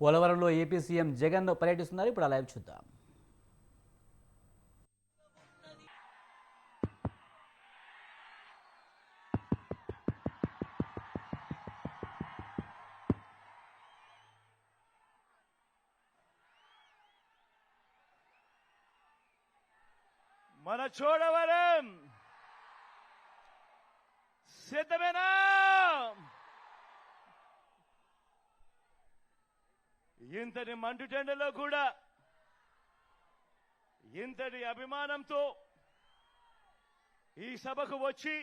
పోలవరంలో AP CM Jagan పర్యటిస్తున్నారు. ఇప్పుడు ఆ లైవ్ చూద్దాం. మన చోడవరం సిద్ధమేనా? ఇంతటి మండుటెండలో కూడా ఇంతటి అభిమానంతో ఈ సభకు వచ్చి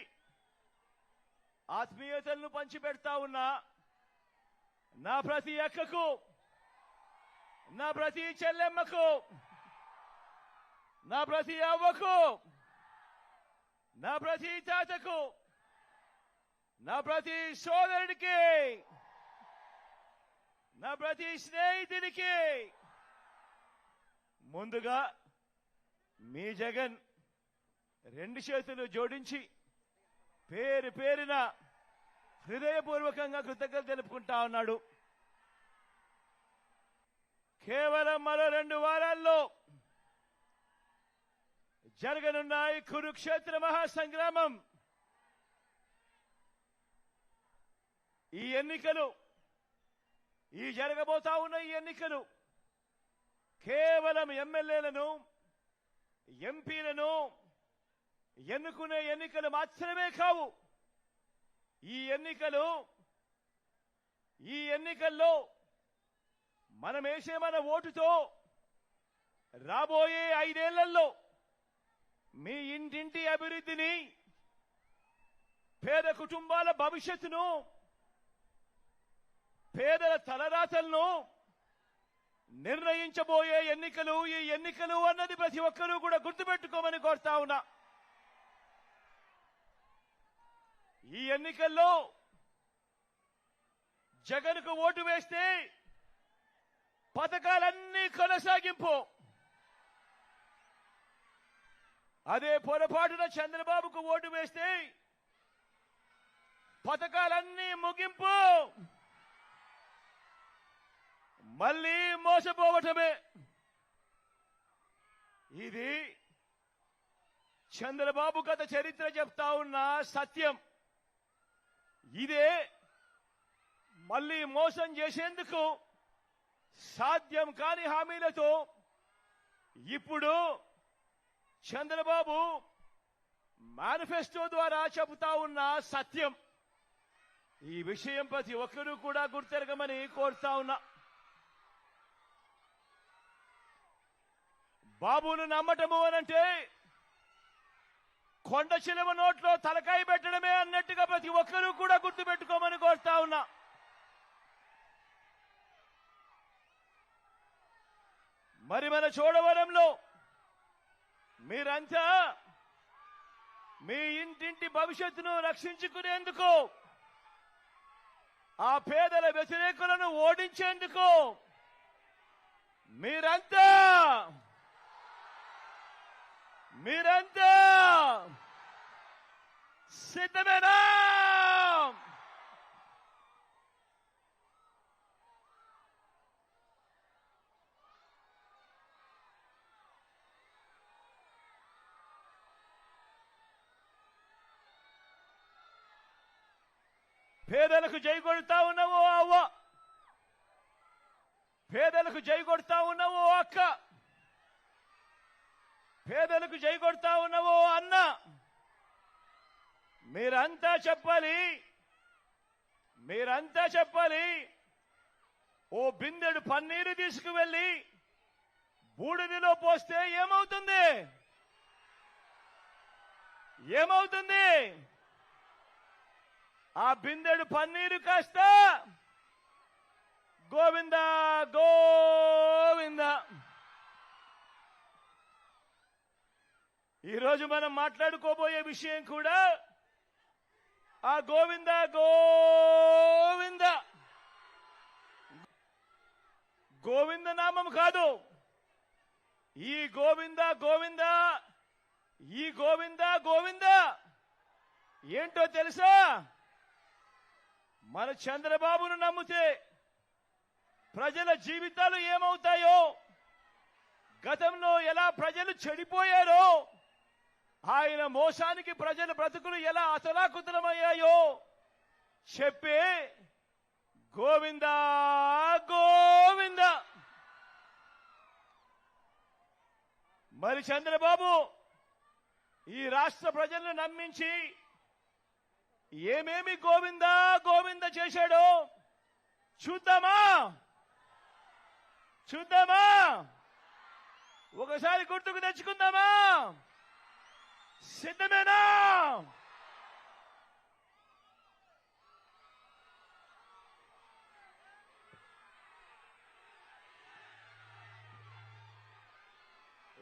ఆత్మీయతలను పంచిపెడతా ఉన్నా నా ప్రతి అక్కకు, నా ప్రతి చెల్లెమ్మకు, నా ప్రతి అవ్వకు, నా ప్రతి తాతకు, నా ప్రతి సోదరుడికి, నా ప్రతి స్నేహితుడికి ముందుగా మీ జగన్ రెండు చేతులు జోడించి పేరు పేరున హృదయపూర్వకంగా కృతజ్ఞతలు తెలుపుకుంటా ఉన్నాడు. కేవలం మరో 2 వారాల్లో జరగనున్న ఈ కురుక్షేత్ర మహాసంగ్రామం, ఈ ఎన్నికలు, ఈ జరగబోతా ఉన్న ఈ ఎన్నికలు కేవలం ఎమ్మెల్యేలను, ఎంపీలను ఎన్నుకునే ఎన్నికలు మాత్రమే కావు. ఈ ఎన్నికల్లో మనం వేసే మన ఓటుతో రాబోయే 5 ఏళ్లలో మీ ఇంటింటి అభివృద్ధిని, పేద కుటుంబాల భవిష్యత్తును, పేదల తలరాతలను నిర్ణయించబోయే ఎన్నికలు. ఈ ఎన్నికలు అన్నది ప్రతి ఒక్కరూ కూడా గుర్తుపెట్టుకోమని కోరుతా ఉన్నా. ఈ ఎన్నికల్లో జగన్కు ఓటు వేస్తే పథకాలన్నీ కొనసాగింపు, అదే పొరపాటున చంద్రబాబుకు ఓటు వేస్తే పథకాలన్నీ ముగింపు, మళ్ళీ మోసపోవటమే. ఇది చంద్రబాబు గత చరిత్ర చెప్తా ఉన్న సత్యం. ఇదే మళ్ళీ మోసం చేసేందుకు సాధ్యం కాని హామీలతో ఇప్పుడు చంద్రబాబు మేనిఫెస్టో ద్వారా చెబుతా ఉన్న సత్యం. ఈ విషయం ప్రతి ఒక్కరూ కూడా గుర్తెరగమని కోరుతా ఉన్నా. బాబును నమ్మటము అనంటే కొండ చిలువ నోట్లో తలకాయ పెట్టడమే అన్నట్టుగా ప్రతి ఒక్కరూ కూడా గుర్తుపెట్టుకోమని కోరుతా ఉన్నా. మరి మన చోడవరంలో మీరంతా మీ ఇంటింటి భవిష్యత్తును రక్షించుకునేందుకు, ఆ పేదల వ్యతిరేకులను ఓడించేందుకు మీరంతా సిద్ధమేనా? పేదలకు జై కొడతా ఉన్నావో అవ్వ, పేదలకు జై కొడతా ఉన్నావో అక్క, పేదలకు జై కొడతా ఉన్నావో అన్న, మీరంతా చెప్పాలి. ఓ బిందెడు పన్నీరు తీసుకువెళ్ళి బూడిదిలో పోస్తే ఏమవుతుంది? ఆ బిందెడు పన్నీరు కాస్త గోవిందా గోవిందా. ఈరోజు మనం మాట్లాడుకోబోయే విషయం కూడా ఆ గోవిందా గోవిందా, గోవింద నామం కాదు. ఈ గోవిందా గోవిందా ఏంటో తెలుసా? మన చంద్రబాబును నమ్మితే ప్రజల జీవితాలు ఏమవుతాయో, గతంలో ఎలా ప్రజలు చెడిపోయారో, ఆయన మోసానికి ప్రజల బ్రతుకులు ఎలా అతలాకుతలమయ్యాయో చెప్పే గోవింద గోవింద. మరి చంద్రబాబు ఈ రాష్ట్ర ప్రజలను నమ్మించి ఏమేమి గోవింద గోవింద చేశాడో చూద్దామా? చూద్దామా? ఒకసారి గుర్తుకు తెచ్చుకుందామా? సిద్ధమేనా?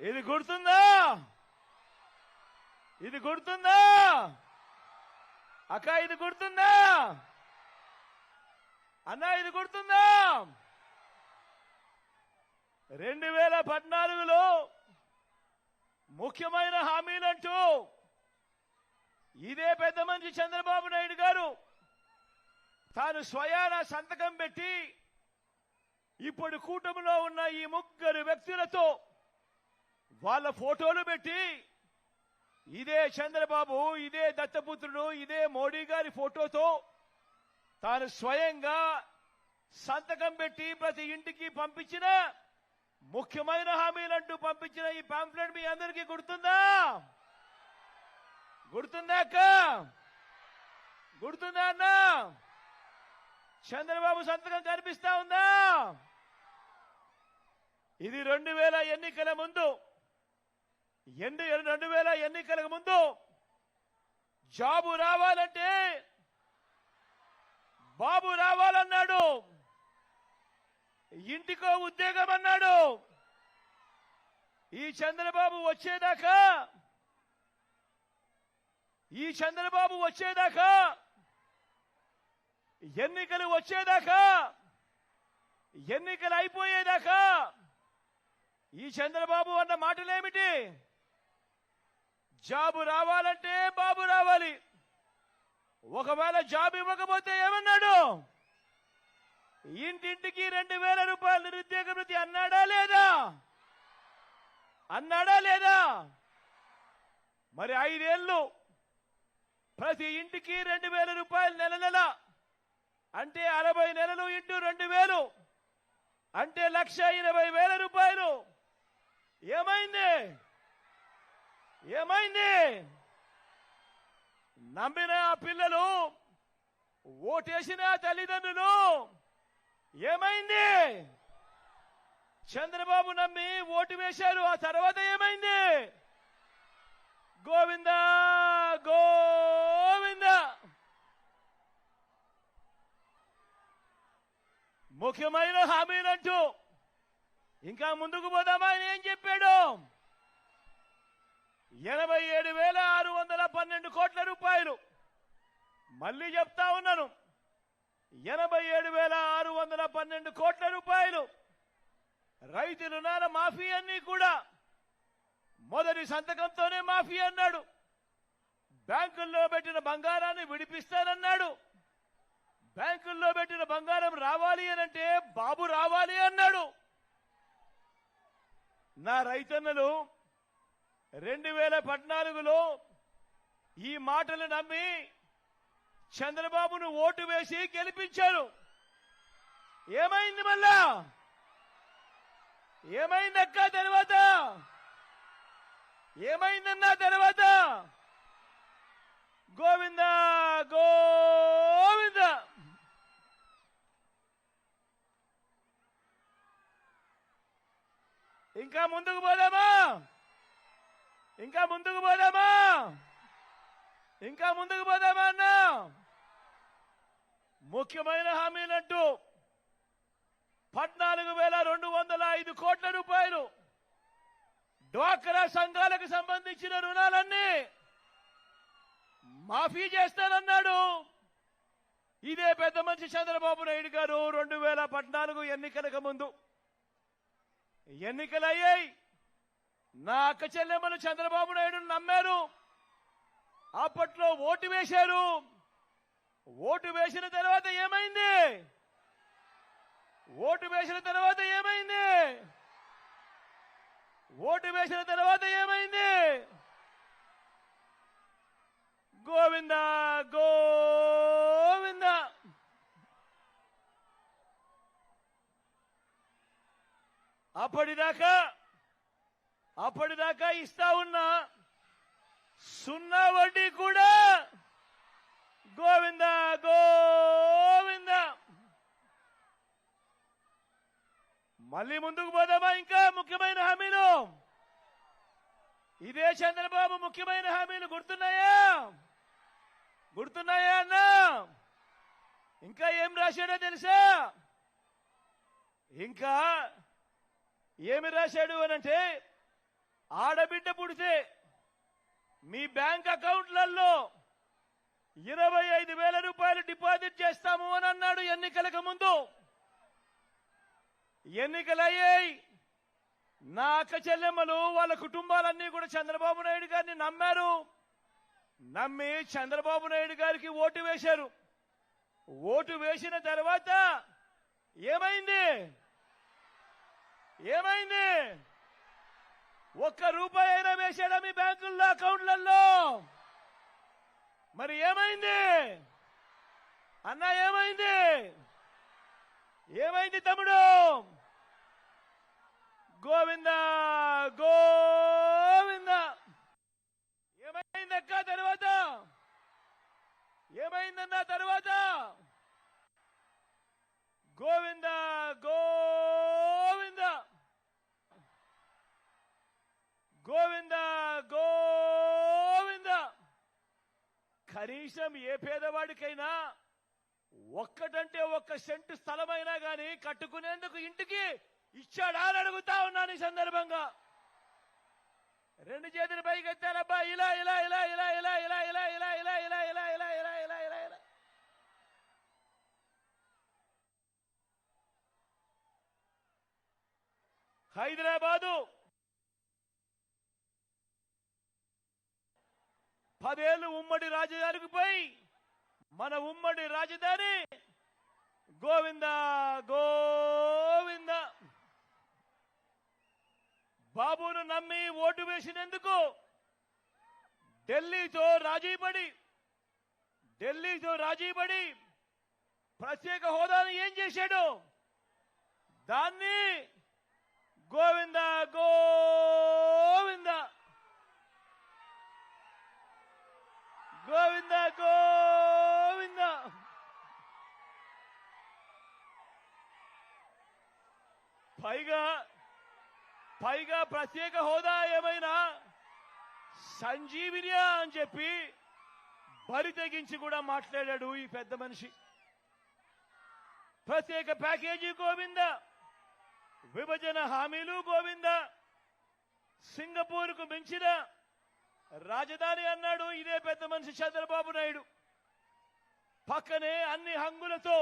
ఇది గుర్తుందా? ఇది గుర్తుందా? అక్క ఇది గుర్తుందా? అన్న ఇది గుర్తుందా? 2014లో ముఖ్యమైన హామీలంటూ ఇదే పెద్ద మనిషి చంద్రబాబు నాయుడు గారు తాను స్వయాన సంతకం పెట్టి ఇప్పుడు కూటమిలో ఉన్న ఈ ముగ్గురు వ్యక్తులతో వాళ్ళ ఫోటోలు పెట్టి ఇదే చంద్రబాబు, ఇదే దత్తపుత్రుడు, ఇదే మోడీ గారి ఫోటోతో తాను స్వయంగా సంతకం పెట్టి ప్రతి ఇంటికి పంపించిన ముఖ్యమైన హామీలంటూ పంపించిన ఈ పాంఫ్లెట్ మీ అందరికీ గుర్తుందా? గుర్తుందా అక్క? గుర్తుందా అన్న? చంద్రబాబు సంతకం కనిపిస్తా ఉందా? ఇది 2000 ఎన్నికల ముందు 2000 ఎన్నికలకు ముందు జాబు రావాలంటే బాబు రావాలన్నాడు, ఇంటికో ఉద్యోగం అన్నాడు. ఈ చంద్రబాబు వచ్చేదాకా ఎన్నికలు వచ్చేదాకా ఎన్నికలు అయిపోయేదాకా ఈ చంద్రబాబు అన్న మాటలేమిటి? జాబు రావాలంటే బాబు రావాలి, ఒకవేళ జాబ్ ఇవ్వకపోతే ఏమన్నాడు? ఇంటింటికి 2000 రూపాయలు నిరుద్యోగ వృత్తి అన్నాడా లేదా? అన్నాడా లేదా? మరి 5 ఏళ్ళు ప్రతి ఇంటికి 2000 రూపాయలు నెల నెల అంటే 60 నెలలు ఇంటూ 2000 అంటే 1,20,000 రూపాయలు. ఏమైంది? ఏమైంది? నమ్మిన ఆ పిల్లలు, ఓటేసిన తల్లిదండ్రులు ఏమైంది? చంద్రబాబు నమ్మి ఓటు వేశారు, ఆ తర్వాత ఏమైంది? గోవింద గోవింద. ముఖ్యమైన హామీలంటూ ఇంకా ముందుకు పోదామా? ఆయన ఏం చెప్పాడు? 87,612 కోట్ల రూపాయలు. మళ్ళీ చెప్తా ఉన్నాను, 87,612 కోట్ల రూపాయలు రైతు రుణాల మాఫీ అన్ని కూడా మొదటి సంతకంతోనే మాఫీ అన్నాడు. బ్యాంకుల్లో పెట్టిన బంగారాన్ని విడిపిస్తానన్నాడు. బ్యాంకుల్లో పెట్టిన బంగారం రావాలి అనంటే బాబు రావాలి అన్నాడు. నా రైతన్నలు 2014లో ఈ మాటలు నమ్మి చంద్రబాబును ఓటు వేసి గెలిపించారు. ఏమైంది మళ్ళా? ఏమైందక్క తర్వాత? ఏమైందన్నా తర్వాత? గోవింద గోవింద. ఇంకా ముందుకు పోదామా? ఇంకా ముందుకు పోదామా? ఇంకా ముందుకు పోదామా అన్నా? ముఖ్యమైన హామీలంటూ 14,205 కోట్ల రూపాయలు డ్వాక్రా సంఘాలకు సంబంధించిన రుణాలన్నీ మాఫీ చేస్తానన్నాడు. ఇదే పెద్ద మనిషి చంద్రబాబు నాయుడు గారు 2014 ఎన్నికలకు ముందు ఎన్నికలయ్యాయి. నా అక్క చెల్లెమ్మలు చంద్రబాబు నాయుడును నమ్మారు. అప్పట్లో ఓటు వేశారు. ఓటు వేసిన తర్వాత ఏమైంది? ఓటు వేసిన తర్వాత ఏమైంది? ఓటు వేసిన తర్వాత ఏమైంది? గోవింద గోవింద. అప్పటిదాకా ఇస్తా ఉన్న సున్నా వడ్డీ కూడా గోవింద గోవింద. మళ్ళీ ముందుకు పోదామా? ఇంకా ముఖ్యమైన హామీలు, ఇదే చంద్రబాబు ముఖ్యమైన హామీలు గుర్తున్నాయా అన్నా? ఇంకా ఏం రాశాడో తెలుసా? ఇంకా ఏమి రాశాడు అనంటే, ఆడబిడ్డ పుడితే మీ బ్యాంక్ అకౌంట్లలో 25,000 రూపాయలు డిపాజిట్ చేస్తాము అని అన్నాడు ఎన్నికలకు ముందు. ఎన్నికలయ్యాయి. నా అక్క చెల్లెమ్మలు వాళ్ళ కుటుంబాలన్నీ కూడా చంద్రబాబు నాయుడు గారిని నమ్మారు. నమ్మి చంద్రబాబు నాయుడు గారికి ఓటు వేశారు. ఓటు వేసిన తర్వాత ఏమైంది? ఒక్క రూపాయి అయినా వేశాడా మీ బ్యాంకుల్లో అకౌంట్లలో? మరి ఏమైంది అన్నా? ఏమైంది తమ్ముడు? గోవింద గోవింద. ఏమైందక్క తర్వాత? ఏమైందన్నా తర్వాత? గోవింద గోవింద గోవింద గోవింద. కనీసం ఏ పేదవాడికైనా ఒక్కటంటే ఒక్క సెంటు స్థలమైనా గాని కట్టుకునేందుకు ఇంటికి ఇచ్చాడా అని అడుగుతా ఉన్నాను ఈ సందర్భంగా. రెండు చేతులు పైకి ఎత్తారబ్బా. ఇలా ఇలా ఇలా ఇలా ఇలా ఇలా ఇలా ఇలా ఇలా ఇలా ఇలా ఇలా ఇలా ఇలా ఇలా ఇలా. హైదరాబాదు 10 ఏళ్ళు ఉమ్మడి రాజధానికి పోయి మన ఉమ్మడి రాజధాని గోవింద గోవింద. బాబును నమ్మి ఓటు వేసినందుకు ఢిల్లీతో రాజీపడి ప్రత్యేక హోదాను ఏం చేశాడు? దాన్ని గోవింద గోవింద గోవింద గోవింద. పైగా ప్రత్యేక హోదా ఏమైనా సంజీవినియా అని చెప్పి బరి తెగించి కూడా మాట్లాడాడు ఈ పెద్ద మనిషి. ప్రత్యేక ప్యాకేజీ గోవింద, విభజన హామీలు గోవింద, సింగపూర్కు మించిన రాజధాని అన్నాడు ఇదే పెద్ద మనిషి చంద్రబాబు నాయుడు. పక్కనే అన్ని హంగులతో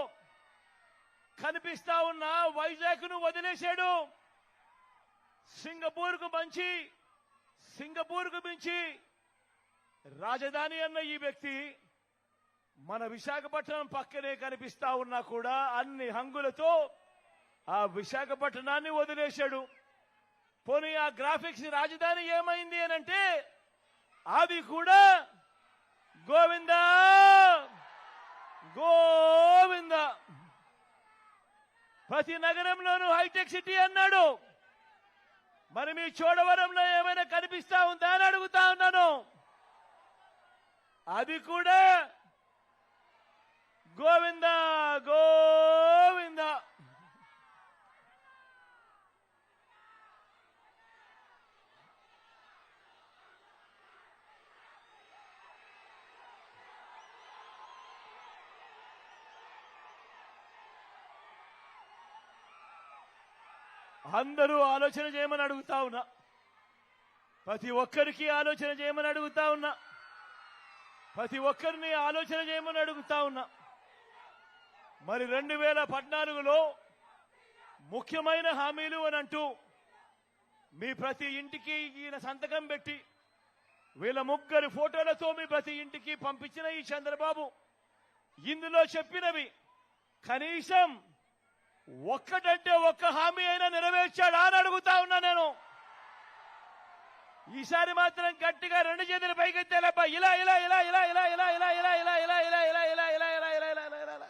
కనిపిస్తా ఉన్న వైజాగ్ ను వదిలేశాడు. సింగపూర్కు మించి రాజధాని అన్న ఈ వ్యక్తి మన విశాఖపట్నం పక్కనే కనిపిస్తా ఉన్నా కూడా అన్ని హంగులతో ఆ విశాఖపట్నాన్ని వదిలేశాడు. పోనీ ఆ గ్రాఫిక్స్ రాజధాని ఏమైంది అనంటే అది కూడా గోవింద గోవింద. ప్రతి నగరంలోనూ హైటెక్ సిటీ అన్నాడు. మరి మీ చోడవరంలో ఏమైనా కనిపిస్తా ఉందా అని అడుగుతా ఉన్నాను. అది కూడా గోవింద గోవింద. అందరూ ఆలోచన చేయమని అడుగుతా ఉన్నా. ప్రతి ఒక్కరికి ఆలోచన చేయమని అడుగుతా ఉన్నా. ప్రతి ఒక్కరిని ఆలోచన చేయమని అడుగుతా ఉన్నా. మరి 2014లో ముఖ్యమైన హామీలు అని అంటూ మీ ప్రతి ఇంటికి ఈయన సంతకం పెట్టి వీళ్ళ ముగ్గురు ఫోటోలతో మీ ప్రతి ఇంటికి పంపించిన ఈ చంద్రబాబు ఇందులో చెప్పినవి కనీసం ఒక్కటంటే ఒక్క హామీ అయినా నెరవేర్చాడా అని అడుగుతా ఉన్నా నేను. ఈసారి మాత్రం గట్టిగా రెండు చేతులు పైకెత్తేలేపా. ఇలా ఇలా ఇలా ఇలా ఇలా ఇలా ఇలా ఇలా ఇలా ఇలా ఇలా ఇలా ఇలా ఇలా ఇలా ఇలా ఇలా ఇలా ఇలా.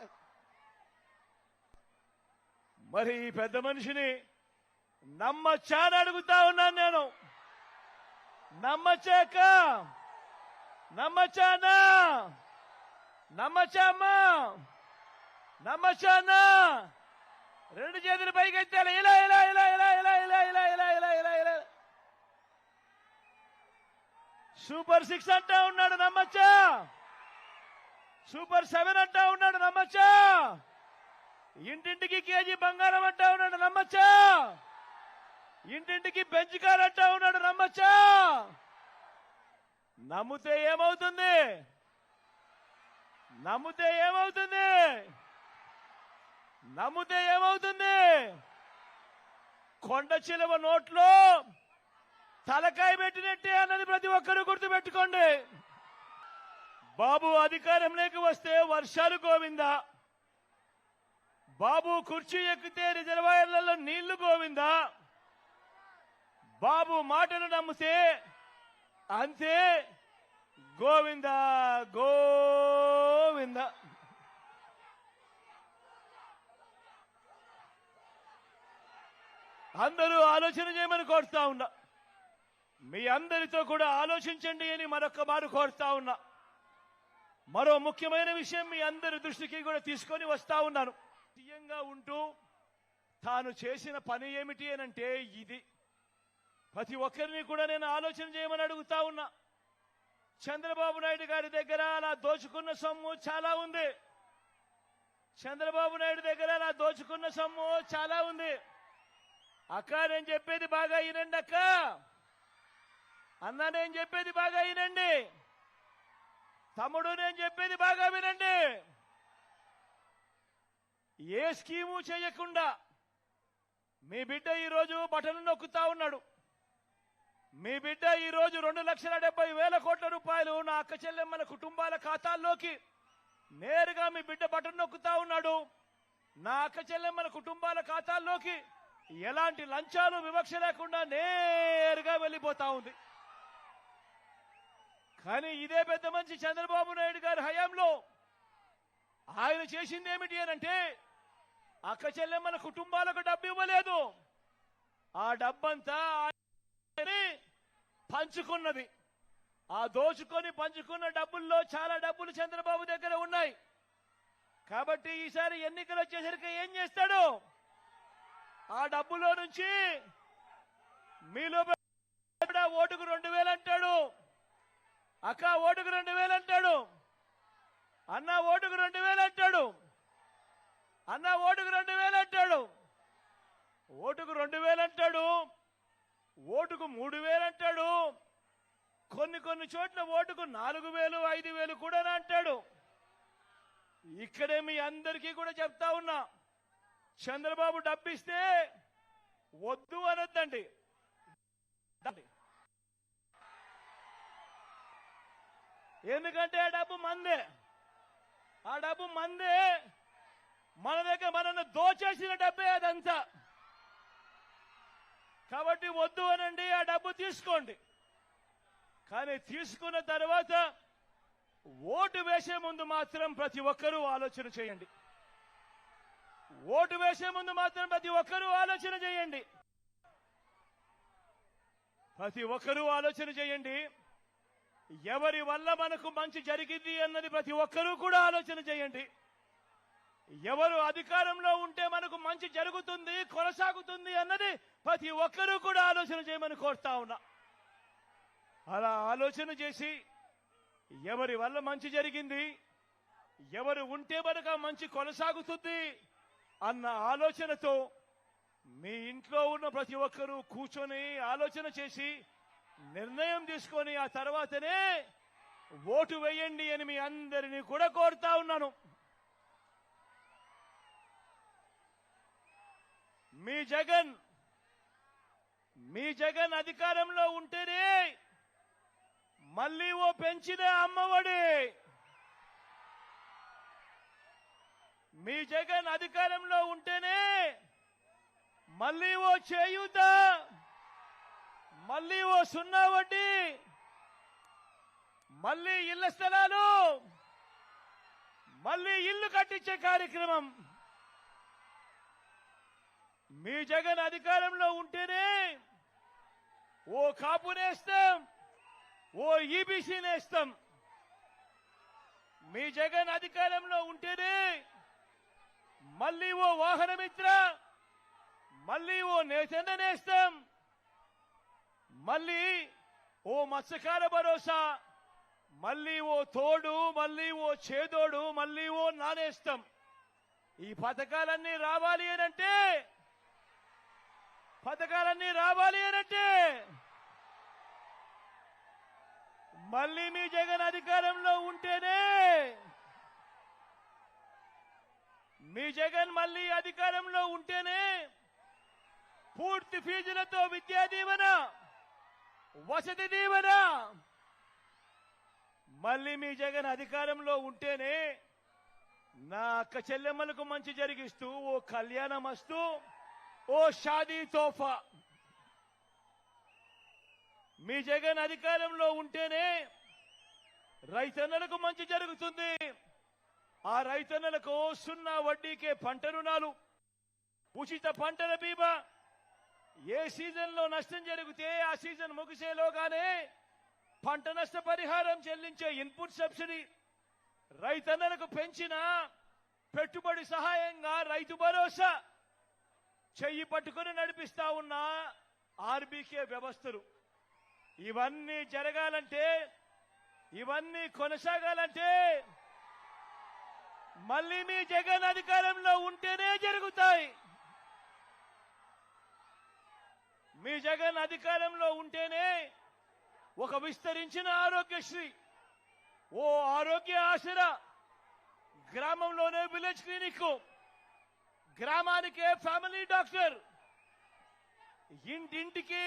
మరి ఈ పెద్ద మనిషిని నమ్మచ్చా అని అడుగుతా ఉన్నాను నేను. నమ్మచ్చాక నమ్మచ్చానా? నమ్మచ్చామ్మా? నమ్మచ్చానా? రెండు చేతులు పైకెత్తాలి. ఇలా ఇలా ఇలా ఇలా ఇలా ఇలా ఇలా ఇలా ఇలా ఇలా ఇలా. సూపర్ 6 అంటా ఉన్నాడు, నమ్మచ్చా? సూపర్ 7 అంటా ఉన్నాడు, నమ్మచ్చా? ఇంటింటికి కేజీ బంగారం అంటా ఉన్నాడు, నమ్మచ్చా? ఇంటింటికి బెంచ్ కార్ అంటా ఉన్నాడు, నమ్మచ్చా? నమ్మితే ఏమవుతుంది? నమ్మితే ఏమవుతుంది? నమ్మితే ఏమవుతుంది? కొండ చిలువ నోట్లో తలకాయ పెట్టినట్టే అన్నది ప్రతి ఒక్కరూ గుర్తుపెట్టుకోండి. బాబు అధికారంలోకి వస్తే వర్షాలు గోవిందా, బాబు కుర్చీ ఎక్కితే రిజర్వాయర్లలో నీళ్లు గోవిందా, బాబు మాటను నమ్మితే అంతే గోవిందా గోవిందా. అందరూ ఆలోచన చేయమని కోరుతా ఉన్నా. మీ అందరితో కూడా ఆలోచించండి అని మరొక్క మారు కోరుతా ఉన్నా. మరో ముఖ్యమైన విషయం మీ అందరి దృష్టికి కూడా తీసుకొని వస్తా ఉన్నాను. సీఎంగా ఉంటూ తాను చేసిన పని ఏమిటి అనంటే ఇది. ప్రతి ఒక్కరిని కూడా నేను ఆలోచన చేయమని అడుగుతా ఉన్నా. చంద్రబాబు నాయుడు గారి దగ్గర అలా దోచుకున్న సొమ్ము చాలా ఉంది. చంద్రబాబు నాయుడు దగ్గర అలా దోచుకున్న సొమ్ము చాలా ఉంది. అక్క నేను చెప్పేది బాగా వినండి. అక్క అన్న నేను చెప్పేది బాగా వినండి. తమ్ముడు నేను చెప్పేది బాగా వినండి. ఏ స్కీము చేయకుండా మీ బిడ్డ ఈరోజు బటన్ నొక్కుతా ఉన్నాడు. మీ బిడ్డ ఈరోజు 2,70,000 కోట్ల రూపాయలు నా అక్క చెల్లెమ్మల కుటుంబాల ఖాతాల్లోకి నేరుగా మీ బిడ్డ బటన్ నొక్కుతా ఉన్నాడు. నా అక్క చెల్లెమ్మల కుటుంబాల ఖాతాల్లోకి ఎలాంటి లంచాలు వివక్ష లేకుండా నేరుగా వెళ్ళిపోతా ఉంది. కానీ ఇదే పెద్ద మంచి చంద్రబాబు నాయుడు గారి హయాంలో ఆయన చేసింది ఏమిటి అనంటే అక్క చెల్లెమ్మల కుటుంబాలకు డబ్బు ఇవ్వలేదు. ఆ డబ్బంతా పంచుకున్నది. ఆ దోచుకొని పంచుకున్న డబ్బుల్లో చాలా డబ్బులు చంద్రబాబు దగ్గర ఉన్నాయి. కాబట్టి ఈసారి ఎన్నికలు వచ్చేసరికి ఏం చేస్తాడు? ఆ డబ్బులో నుంచి మీలో ఓటుకు 2,000 అంటాడు. అక్క ఓటుకు 2,000 అంటాడు. అన్న ఓటుకు 2,000 అంటాడు. అన్న ఓటుకు 2,000 అంటాడు. ఓటుకు 2,000 అంటాడు. ఓటుకు 3,000 అంటాడు. కొన్ని చోట్ల ఓటుకు 4,000, 5,000 కూడా అంటాడు. ఇక్కడే మీ అందరికీ కూడా చెప్తా ఉన్నా, చంద్రబాబు డబ్బిస్తే వద్దు అనొద్దండి. ఎందుకంటే ఆ డబ్బు మందే. ఆ డబ్బు మందే. మన దగ్గర మనల్ని దోచేసిన డబ్బే అదంతా. కాబట్టి వద్దు అనండి, ఆ డబ్బు తీసుకోండి. కానీ తీసుకున్న తర్వాత ఓటు వేసే ముందు మాత్రం ప్రతి ఒక్కరూ ఆలోచన చేయండి. ఓటు వేసే ముందు మాత్రం ప్రతి ఒక్కరూ ఆలోచన చేయండి. ప్రతి ఒక్కరూ ఆలోచన చేయండి. ఎవరి వల్ల మనకు మంచి జరిగింది అన్నది ప్రతి ఒక్కరూ కూడా ఆలోచన చేయండి. ఎవరు అధికారంలో ఉంటే మనకు మంచి జరుగుతుంది, కొనసాగుతుంది అన్నది ప్రతి ఒక్కరూ కూడా ఆలోచన చేయమని కోరుతా ఉన్నా. అలా ఆలోచన చేసి ఎవరి వల్ల మంచి జరిగింది, ఎవరు ఉంటే మనకు మంచి కొనసాగుతుంది అన్న ఆలోచనతో మీ ఇంట్లో ఉన్న ప్రతి ఒక్కరూ కూర్చొని ఆలోచన చేసి నిర్ణయం తీసుకొని ఆ తర్వాతనే ఓటు వేయండి అని మీ అందరినీ కూడా కోరుతా ఉన్నాను. మీ జగన్ అధికారంలో ఉంటేనే మళ్ళీ ఓ పెంచిన అమ్మఒడి, మీ జగన్ అధికారంలో ఉంటేనే మళ్ళీ ఓ చేయూత, మళ్ళీ ఓ సున్నా వడ్డీ, మళ్ళీ ఇళ్ల స్థలాలు, మళ్ళీ ఇల్లు కట్టించే కార్యక్రమం. మీ జగన్ అధికారంలో ఉంటేనే ఓ కాపు నేస్తం, ఓ ఈబీసీ నేస్తం. మీ జగన్ అధికారంలో ఉంటేనే మళ్ళీ ఓ వాహనమిత్ర, మళ్ళీ ఓ నేతన్న నేస్తం, మళ్ళీ ఓ మత్స్యకార భరోసా, మళ్ళీ ఓ తోడు, మళ్ళీ ఓ చేదోడు, మళ్ళీ ఓ నానేస్తం. ఈ పథకాలన్నీ రావాలి అనంటే మళ్ళీ మీ జగన్ అధికారంలో ఉంటేనే, మీ జగన్ మళ్ళీ అధికారంలో ఉంటేనే పూర్తి ఫీజులతో విద్యా దీవెన, వసతి దీవెన. మళ్ళీ మీ జగన్ అధికారంలో ఉంటేనే నా అక్క చెల్లెమ్మలకు మంచి జరిగిస్తూ ఓ కళ్యాణమస్తు, ఓ షాదీ తోఫా. మీ జగన్ అధికారంలో ఉంటేనే రైతన్నలకు మంచి జరుగుతుంది. ఆ రైతన్నలకు సున్నా వడ్డీకే పంట రుణాలు, ఉచిత పంటల బీమా, ఏ సీజన్లో నష్టం జరిగితే ఆ సీజన్ ముగిసేలోగానే పంట నష్ట పరిహారం చెల్లించే ఇన్పుట్ సబ్సిడీ, రైతన్నలకు పెంచిన పెట్టుబడి సహాయంగా రైతు భరోసా, చెయ్యి పట్టుకుని నడిపిస్తా ఉన్న ఆర్బీకే వ్యవస్థలు. ఇవన్నీ జరగాలంటే, ఇవన్నీ కొనసాగాలంటే మళ్ళీ మీ జగన్ అధికారంలో ఉంటేనే జరుగుతాయి. మీ జగన్ అధికారంలో ఉంటేనే ఒక విస్తరించిన ఆరోగ్యశ్రీ, ఓ ఆరోగ్య ఆసరా, గ్రామంలోనే విలేజ్ క్లినిక్, గ్రామానికే ఫ్యామిలీ డాక్టర్, ఇంటింటికి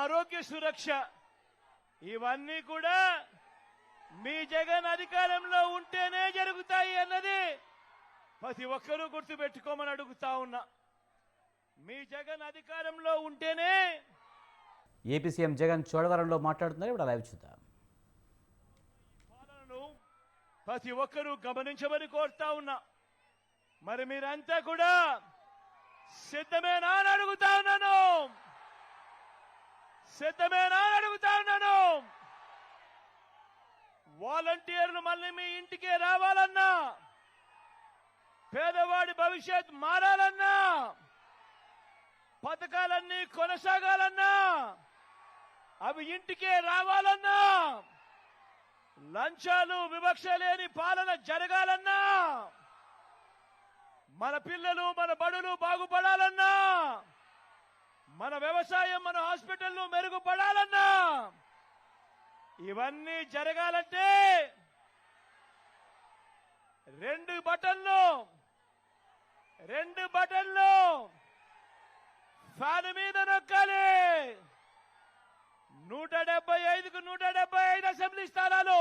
ఆరోగ్య సురక్ష. ఇవన్నీ కూడా మీ జగన్ అధికారంలో ఉంటేనే జరుగుతాయి అన్నది ప్రతి ఒక్కరూ గుర్తుపెట్టుకోమని అడుగుతా ఉన్నా. మీ జగన్ అధికారంలో ఉంటేనే. ఏపీ సీఎం జగన్ చోడవరంలో మాట్లాడుతున్నారు, ఇప్పుడు లైవ్ చూద్దాం. పాలనను ప్రతి ఒక్కరూ గమనించమని కోరుతా ఉన్నా. మరి మీరంతా కూడా సిద్ధమేనా అని అడుగుతా ఉన్నాను. సిద్ధమేనా అని అడుగుతా ఉన్నాను. వాలంటీర్లు మళ్ళీ మీ ఇంటికే రావాలన్నా, పేదవాడి భవిష్యత్ మారాలన్నా, పథకాలన్నీ కొనసాగాలన్నా, అవి ఇంటికే రావాలన్నా, లంచాలు వివక్ష లేని పాలన జరగాలన్నా, మన పిల్లలు మన బడులు బాగుపడాలన్నా, మన వ్యవసాయం మన హాస్పిటల్లు మెరుగుపడాలన్నా, ఇవన్నీ జరగాలంటే రెండు బటన్లు ఫ్యాన్ మీద నొక్కాలి. 175కు 175 అసెంబ్లీ స్థానాలు,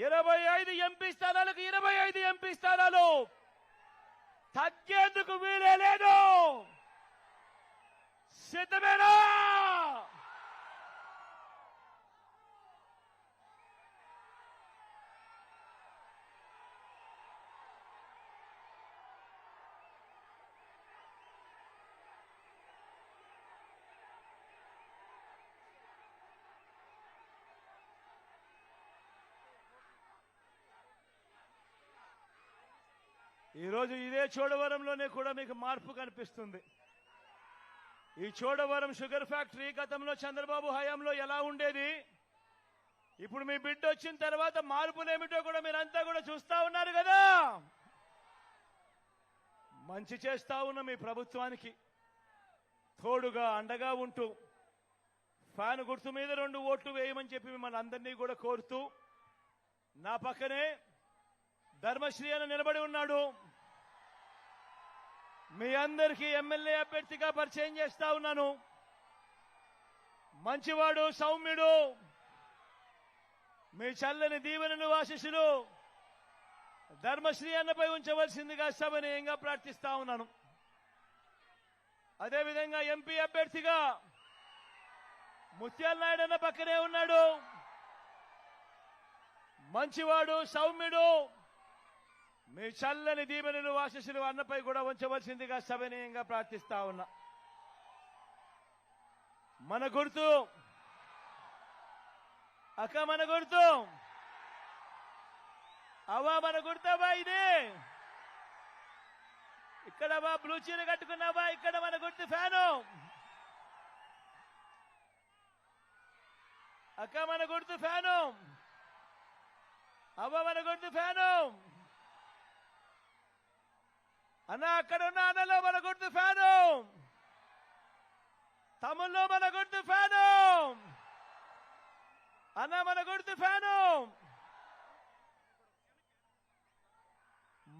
25 ఎంపీ స్థానాలకు 25 ఎంపీ స్థానాలు తగ్గేందుకు వీలే లేదు. సిద్ధమేనా? ఈరోజు ఇదే చోడవరంలోనే కూడా మీకు మార్పు కనిపిస్తుంది. ఈ చోడవరం షుగర్ ఫ్యాక్టరీ గతంలో చంద్రబాబు హయాంలో ఎలా ఉండేది, ఇప్పుడు మీ బిడ్డ వచ్చిన తర్వాత మార్పులేమిటో కూడా మీరంతా కూడా చూస్తా ఉన్నారు కదా. మంచి చేస్తా ఉన్న మీ ప్రభుత్వానికి తోడుగా అండగా ఉంటూ ఫ్యాన్ గుర్తు మీద 2 ఓట్లు వేయమని చెప్పి మిమ్మల్ని అందరినీ కూడా కోరుతూ, నా పక్కనే ధర్మశ్రీ అని నిలబడి ఉన్నాడు. మీ అందరికీ ఎమ్మెల్యే అభ్యర్థిగా పరిచయం చేస్తా ఉన్నాను. మంచివాడు, సౌమ్యుడు, మీ చల్లని దీవెనలు ఆశీస్సులు ధర్మశ్రీ అన్నపై ఉంచవలసిందిగా సవినయంగా ప్రార్థిస్తా ఉన్నాను. అదేవిధంగా ఎంపీ అభ్యర్థిగా ముత్యాల నాయుడు అన్న పక్కనే ఉన్నాడు. మంచివాడు, సౌమ్యుడు. మీ చల్లని దీవెనలు, ఆశీస్సులు అన్నపై కూడా ఉంచవలసిందిగా సవినయంగా ప్రార్థిస్తా ఉన్నా. మన గుర్తు అక్క, మన గుర్తు అవా, మన గుర్తవా ఇది. ఇక్కడ బ్లూ చీర కట్టుకున్నావా? ఇక్కడ మన గుర్తు ఫ్యాను. అక్క, మన గుర్తు ఫ్యాను. అవ్వ, మన గుర్తు ఫ్యాను. అన్న, అక్కడ ఉన్న అన్నలో మన గుర్తు ఫ్యాను. తమ్ముల్లో మన గుర్తు ఫ్యాను. అన్న, మన గుర్తు ఫ్యాను.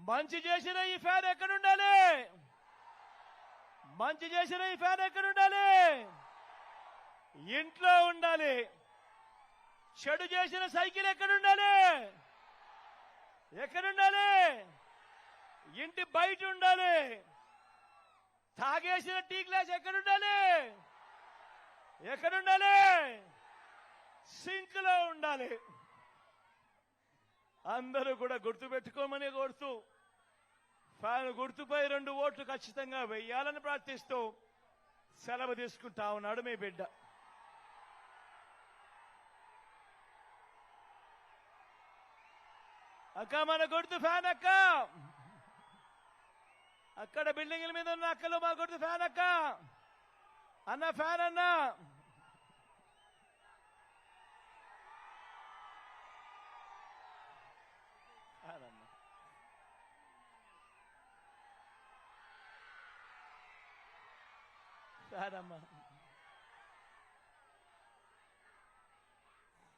మంచి చేసిన ఈ ఫ్యాన్ ఎక్కడుండాలి? మంచి చేసిన ఈ ఫ్యాన్ ఎక్కడుండాలి? ఇంట్లో ఉండాలి. చెడు చేసిన సైకిల్ ఎక్కడుండాలి? ఎక్కడుండాలి? ఇంటి బయట ఉండాలి. తాగేసిన టీ గ్లాస్ ఎక్కడుండాలి? ఎక్కడుండాలి? సింక్ లో ఉండాలి. అందరూ కూడా గుర్తుపెట్టుకోమని కోరుతూ, ఫ్యాన్ గుర్తుపై 2 ఓట్లు ఖచ్చితంగా వెయ్యాలని ప్రార్థిస్తూ సెలవు తీసుకుంటా ఉన్నాడు మీ బిడ్డ. అక్క, మన గుర్తు ఫ్యాన్ అక్క. అక్కడ బిల్డింగ్ల మీద ఉన్న అక్కలు మా గుర్తు ఫ్యాన్ అక్క. అన్న, ఫ్యాన్ అన్నా. ఫ్యాన్ అమ్మా.